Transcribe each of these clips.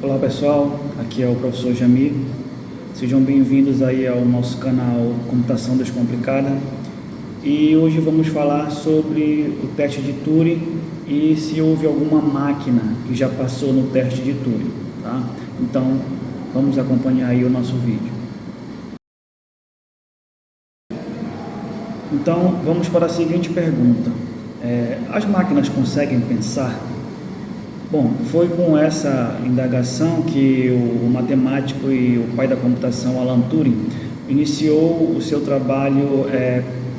Olá pessoal, aqui é o professor Jamir. Sejam bem-vindos aí ao nosso canal Computação Descomplicada. E hoje vamos falar sobre o teste de Turing e se houve alguma máquina que já passou no teste de Turing, tá? Então, vamos acompanhar aí o nosso vídeo. Então, vamos para a seguinte pergunta. As máquinas conseguem pensar? Bom, foi com essa indagação que o matemático e o pai da computação, Alan Turing, iniciou o seu trabalho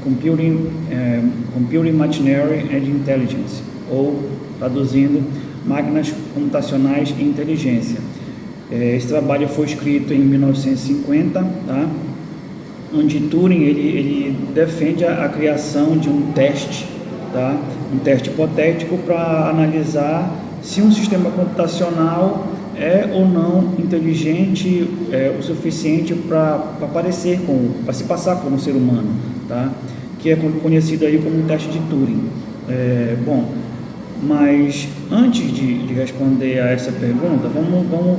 Computing Machinery and Intelligence, ou, traduzindo, Máquinas Computacionais e Inteligência. Esse trabalho foi escrito em 1950, tá? Onde Turing ele defende a criação de um teste, tá? Um teste hipotético para analisar se um sistema computacional é ou não inteligente o suficiente para se passar por um ser humano, tá? Que é conhecido aí como teste de Turing. Bom, mas antes de responder a essa pergunta, vamos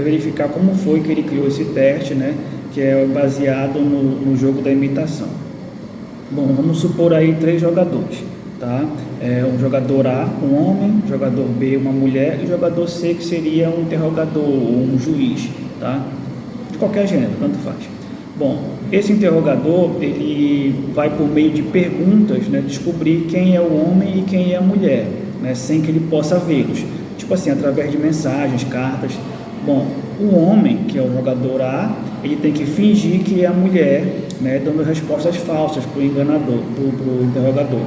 verificar como foi que ele criou esse teste, né? Que é baseado no jogo da imitação. Bom, vamos supor aí 3 jogadores, tá? Um jogador A, um homem, jogador B, uma mulher, e jogador C, que seria um interrogador ou um juiz, tá? De qualquer gênero, tanto faz. Bom, esse interrogador, ele vai por meio de perguntas, né, descobrir quem é o homem e quem é a mulher, né, sem que ele possa vê-los. Tipo assim, através de mensagens, cartas. Bom, o homem, que é o jogador A, ele tem que fingir que é a mulher, né, dando respostas falsas para o enganador, para o interrogador.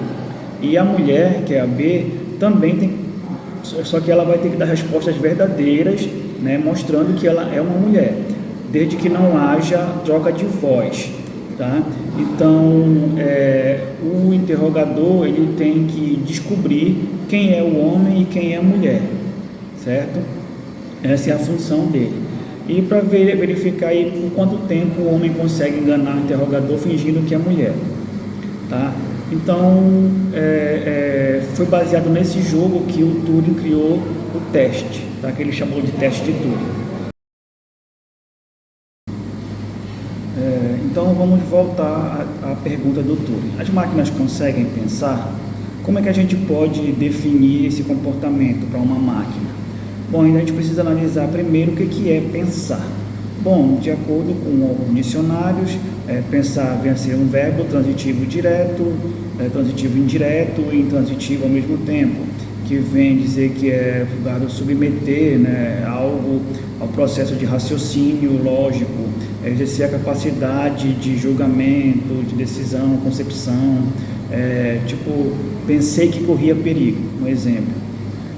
E a mulher, que é a B, também tem, só que ela vai ter que dar respostas verdadeiras, né, mostrando que ela é uma mulher, desde que não haja troca de voz, tá? Então, o interrogador, ele tem que descobrir quem é o homem e quem é a mulher, certo? Essa é a função dele. E para verificar aí por quanto tempo o homem consegue enganar o interrogador fingindo que é mulher, tá? Então, foi baseado nesse jogo que o Turing criou o teste, tá? Que ele chamou de teste de Turing. Então, vamos voltar à pergunta do Turing. As máquinas conseguem pensar? Como é que a gente pode definir esse comportamento para uma máquina? Bom, a gente precisa analisar primeiro o que é pensar. Bom, de acordo com alguns dicionários, pensar vem a ser um verbo transitivo direto, transitivo indireto e intransitivo ao mesmo tempo, que vem dizer que é dado submeter, né, algo ao processo de raciocínio lógico, exercer a capacidade de julgamento, de decisão, concepção, tipo, pensei que corria perigo, um exemplo.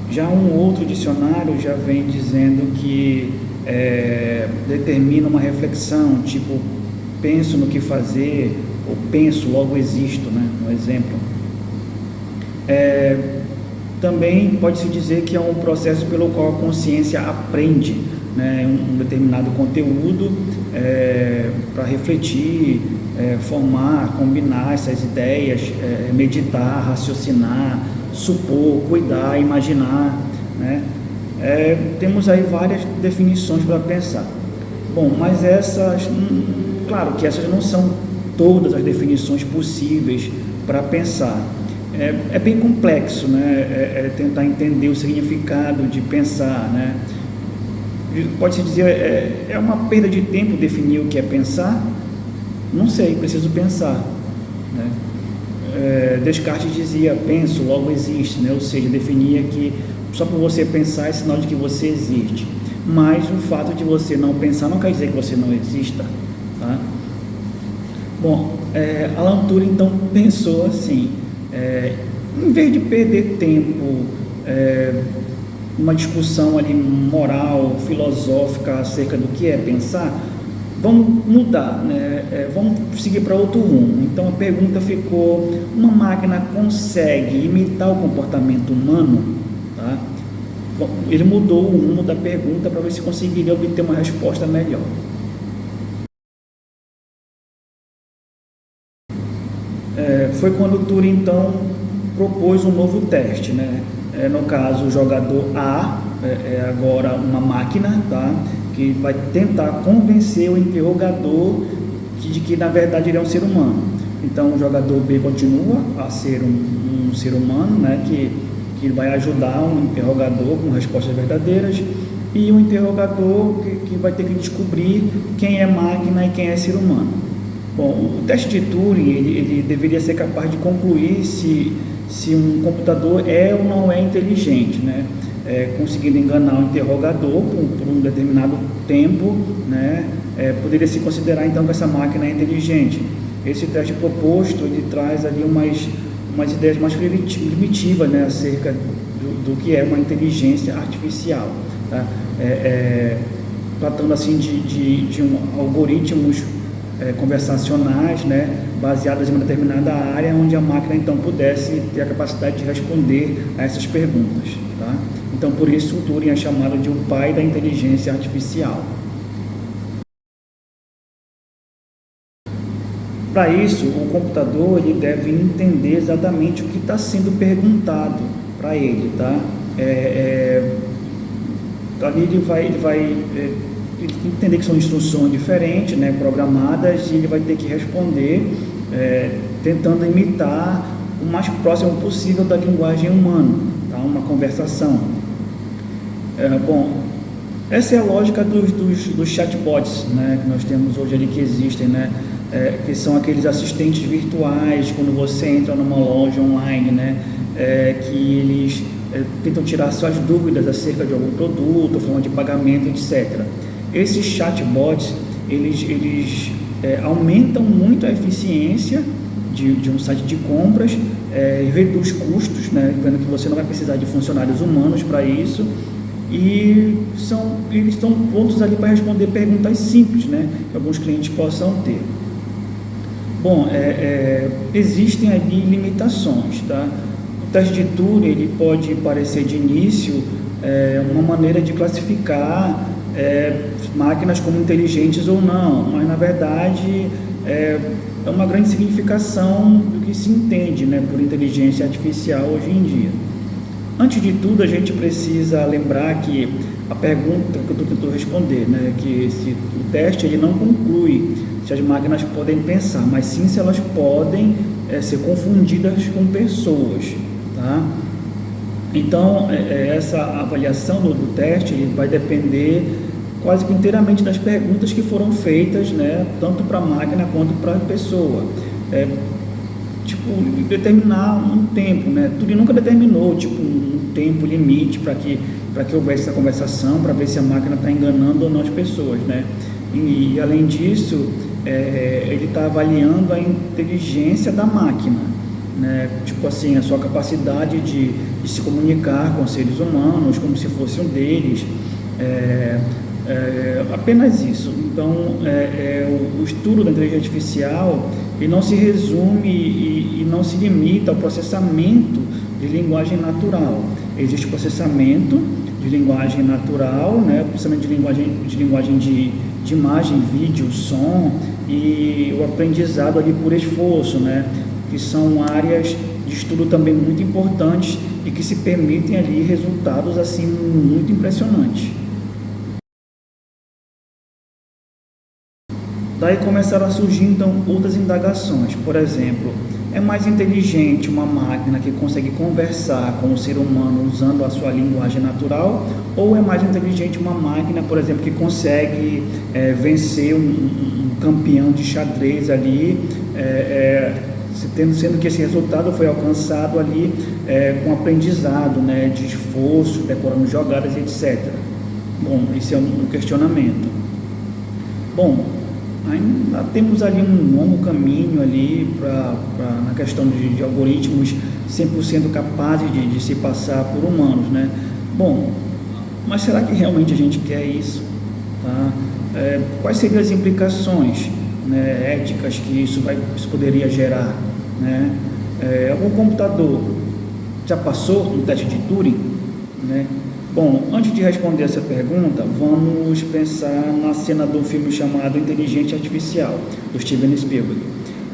Já um outro dicionário já vem dizendo que determina uma reflexão, tipo, penso no que fazer, ou penso, logo existo, né? Um exemplo. Também pode-se dizer que é um processo pelo qual a consciência aprende, né, um determinado conteúdo para refletir, formar, combinar essas ideias, meditar, raciocinar, supor, cuidar, imaginar, né? Temos aí várias definições para pensar. Bom, mas claro que essas não são todas as definições possíveis para pensar. É bem complexo, né? Tentar entender o significado de pensar, né? Pode-se dizer, é uma perda de tempo definir o que é pensar? Não sei, preciso pensar, né? Descartes dizia, penso, logo existe, né? Ou seja, definia que só por você pensar é sinal de que você existe. Mas o fato de você não pensar não quer dizer que você não exista, tá? Bom, Alan Turing então pensou assim, em vez de perder tempo uma discussão ali moral, filosófica acerca do que é pensar, vamos mudar, né? Vamos seguir para outro rumo. Então a pergunta ficou, uma máquina consegue imitar o comportamento humano? Tá? Bom, ele mudou o rumo da pergunta para ver se conseguiria obter uma resposta melhor. Foi quando o Turing então propôs um novo teste, né? No caso, o jogador A agora uma máquina, tá? Que vai tentar convencer o interrogador de que na verdade ele é um ser humano. Então o jogador B continua a ser um ser humano, né? Que vai ajudar um interrogador com respostas verdadeiras, e o interrogador que vai ter que descobrir quem é máquina e quem é ser humano. Bom, o teste de Turing ele deveria ser capaz de concluir se um computador é ou não é inteligente, né? Conseguindo enganar o interrogador por um determinado tempo, né? Poderia se considerar então que essa máquina é inteligente. Esse teste proposto ele traz ali umas ideias mais primitivas, né? Acerca do que é uma inteligência artificial, tá? Tratando assim de algoritmos conversacionais, né, baseadas em uma determinada área, onde a máquina então pudesse ter a capacidade de responder a essas perguntas, tá? Então por isso o Turing é chamado de o pai da inteligência artificial. Para isso, o computador ele deve entender exatamente o que está sendo perguntado para ele, tá? Ali ele tem que entender que são instruções diferentes, né, programadas, e ele vai ter que responder tentando imitar o mais próximo possível da linguagem humana, tá? Uma conversação. Bom, essa é a lógica dos chatbots, né, que nós temos hoje ali, que existem, né, que são aqueles assistentes virtuais quando você entra numa loja online, né, que eles tentam tirar suas dúvidas acerca de algum produto, forma de pagamento, etc. Esses chatbots, eles aumentam muito a eficiência de um site de compras, reduz custos, né, vendo que você não vai precisar de funcionários humanos para isso, e eles estão prontos ali para responder perguntas simples, né, que alguns clientes possam ter. Bom, existem ali limitações, tá? O teste de Turing ele pode parecer de início uma maneira de classificar máquinas como inteligentes ou não, mas na verdade é uma grande significação do que se entende, né, por inteligência artificial hoje em dia. Antes de tudo, a gente precisa lembrar que a pergunta que eu estou responder, né, que o teste ele não conclui se as máquinas podem pensar, mas sim se elas podem ser confundidas com pessoas, tá? Então, essa avaliação do teste ele vai depender quase que inteiramente das perguntas que foram feitas, né, tanto para a máquina quanto para a pessoa. Determinar um tempo, né? Turing nunca determinou um tempo limite para que houvesse essa conversação, para ver se a máquina está enganando ou não as pessoas, né? E além disso, ele está avaliando a inteligência da máquina, né? Tipo assim, a sua capacidade de se comunicar com seres humanos como se fosse um deles, apenas isso. Então, o estudo da inteligência artificial ele não se resume e não se limita ao processamento de linguagem natural. Existe processamento de linguagem natural, né? Processamento de linguagem de imagem, vídeo, som, e o aprendizado ali por esforço, né? Que são áreas de estudo também muito importantes e que se permitem ali resultados assim muito impressionantes. Daí começaram a surgir então outras indagações. Por exemplo, é mais inteligente uma máquina que consegue conversar com o ser humano usando a sua linguagem natural, ou é mais inteligente uma máquina, por exemplo, que consegue vencer um campeão de xadrez ali, sendo que esse resultado foi alcançado ali com aprendizado, né, de esforço, decorando jogadas, etc. Bom, esse é um questionamento. Bom, ainda temos ali um longo caminho ali na questão de algoritmos 100% capazes de se passar por humanos, né? Bom, mas será que realmente a gente quer isso? Tá? Quais seriam as implicações, né, éticas que isso poderia gerar, né? Algum computador já passou no teste de Turing, né? Bom, antes de responder essa pergunta, vamos pensar na cena do filme chamado Inteligência Artificial, do Steven Spielberg.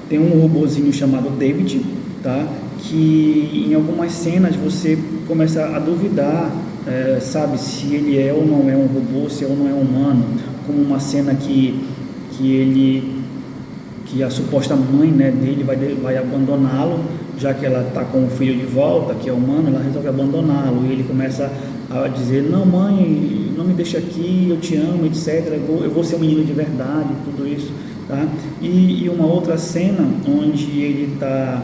Tem um robozinho chamado David, tá? Que em algumas cenas você começa a duvidar sabe, se ele é ou não é um robô, se é ou não é humano, como uma cena que a suposta mãe, né, dele vai abandoná-lo, já que ela está com o filho de volta, que é humano, ela resolve abandoná-lo, e ele começa a dizer, não mãe, não me deixa aqui, eu te amo, etc, eu vou ser um menino de verdade, tudo isso, tá? E uma outra cena, onde ele está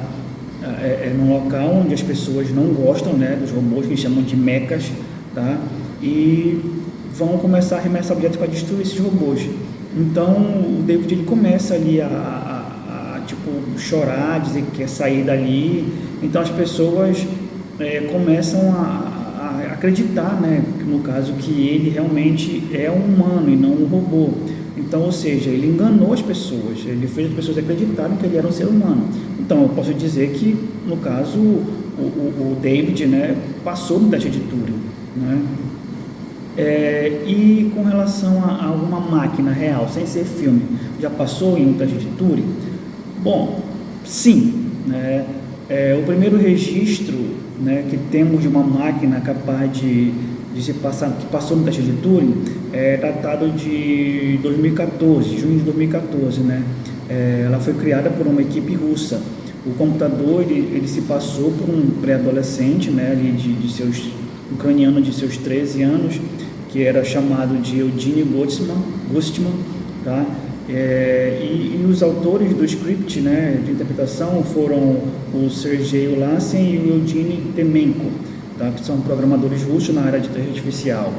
num local onde as pessoas não gostam, né, dos robôs, que eles chamam de mechas, tá? E vão começar a arremessar objetos para destruir esses robôs. Então o David ele começa ali tipo chorar, dizer que quer sair dali. Então as pessoas começam a acreditar, né, no caso, que ele realmente é um humano e não um robô. Então, ou seja, ele enganou as pessoas, ele fez as pessoas acreditarem que ele era um ser humano. Então eu posso dizer que, no caso, o David, né, passou no teste de Turing, né? E com relação a alguma máquina real, sem ser filme, já passou em um teste de Turing? Bom, sim, né? O primeiro registro, né, que temos de uma máquina capaz de se passar, que passou no teste de Turing, é datado de 2014, junho de 2014, né? Ela foi criada por uma equipe russa. O computador ele se passou por um pré-adolescente, né, ali ucraniano de seus 13 anos, que era chamado de Eugene Gustman, tá? E os autores do script, né, de interpretação foram o Sergei Ulassen e o Eugene Temenko, tá? Que são programadores russos na área de inteligência artificial.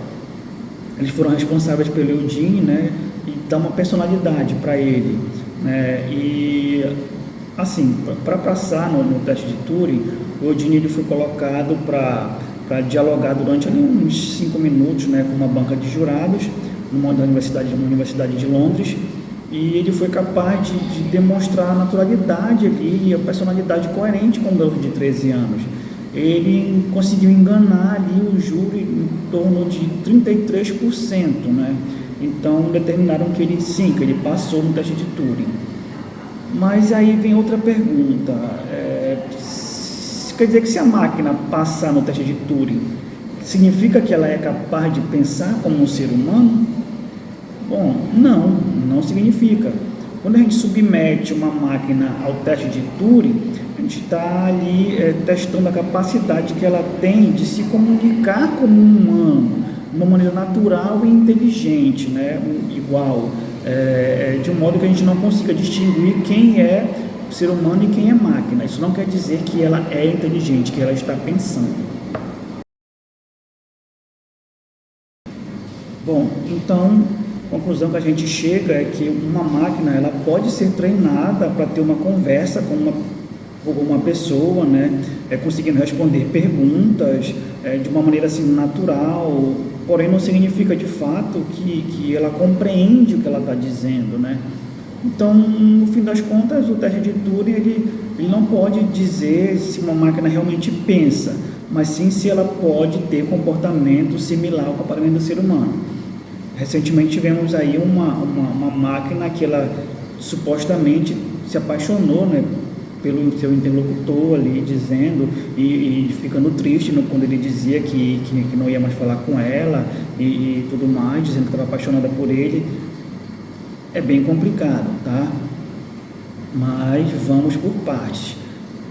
Eles foram responsáveis pelo Eugene, né, e dar uma personalidade para ele, né? E assim, para passar no teste de Turing, o Eugene ele foi colocado para dialogar durante ali uns 5 minutos, né, com uma banca de jurados numa universidade de Londres, e ele foi capaz de demonstrar a naturalidade ali e a personalidade coerente com um garoto de 13 anos. Ele conseguiu enganar ali o júri em torno de 33%, né? Então determinaram que ele passou no teste de Turing. Mas aí vem outra pergunta, quer dizer que se a máquina passar no teste de Turing, significa que ela é capaz de pensar como um ser humano? Bom, não significa. Quando a gente submete uma máquina ao teste de Turing, a gente está ali testando a capacidade que ela tem de se comunicar como um humano, de uma maneira natural e inteligente, né? Igual, de um modo que a gente não consiga distinguir quem é ser humano e quem é máquina. Isso não quer dizer que ela é inteligente, que ela está pensando. Bom, então, a conclusão que a gente chega é que uma máquina ela pode ser treinada para ter uma conversa com uma pessoa, né, conseguindo responder perguntas de uma maneira assim natural, porém não significa de fato que ela compreende o que ela está dizendo, né? Então, no fim das contas, o teste de Turing ele não pode dizer se uma máquina realmente pensa, mas sim se ela pode ter comportamento similar ao comportamento do ser humano. Recentemente tivemos aí uma máquina que ela supostamente se apaixonou, né, pelo seu interlocutor ali, dizendo e ficando triste quando ele dizia que não ia mais falar com ela e tudo mais, dizendo que estava apaixonada por ele. É bem complicado, tá? Mas vamos por partes.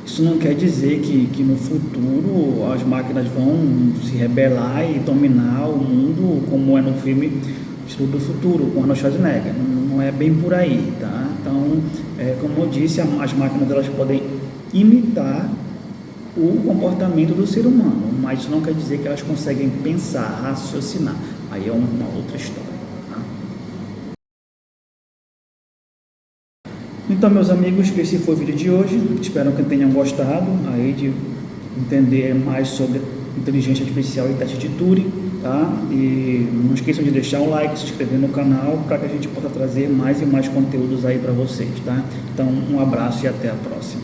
Isso não quer dizer que no futuro as máquinas vão se rebelar e dominar o mundo, como é no filme Estudo do Futuro, com Arnold Schwarzenegger. Não é bem por aí, tá? Então, como eu disse, as máquinas elas podem imitar o comportamento do ser humano, mas isso não quer dizer que elas conseguem pensar, raciocinar. Aí é uma outra história. Então, meus amigos, esse foi o vídeo de hoje. Espero que tenham gostado aí de entender mais sobre inteligência artificial e teste de Turing, tá? E não esqueçam de deixar o like, se inscrever no canal para que a gente possa trazer mais e mais conteúdos aí para vocês, tá? Então, um abraço e até a próxima.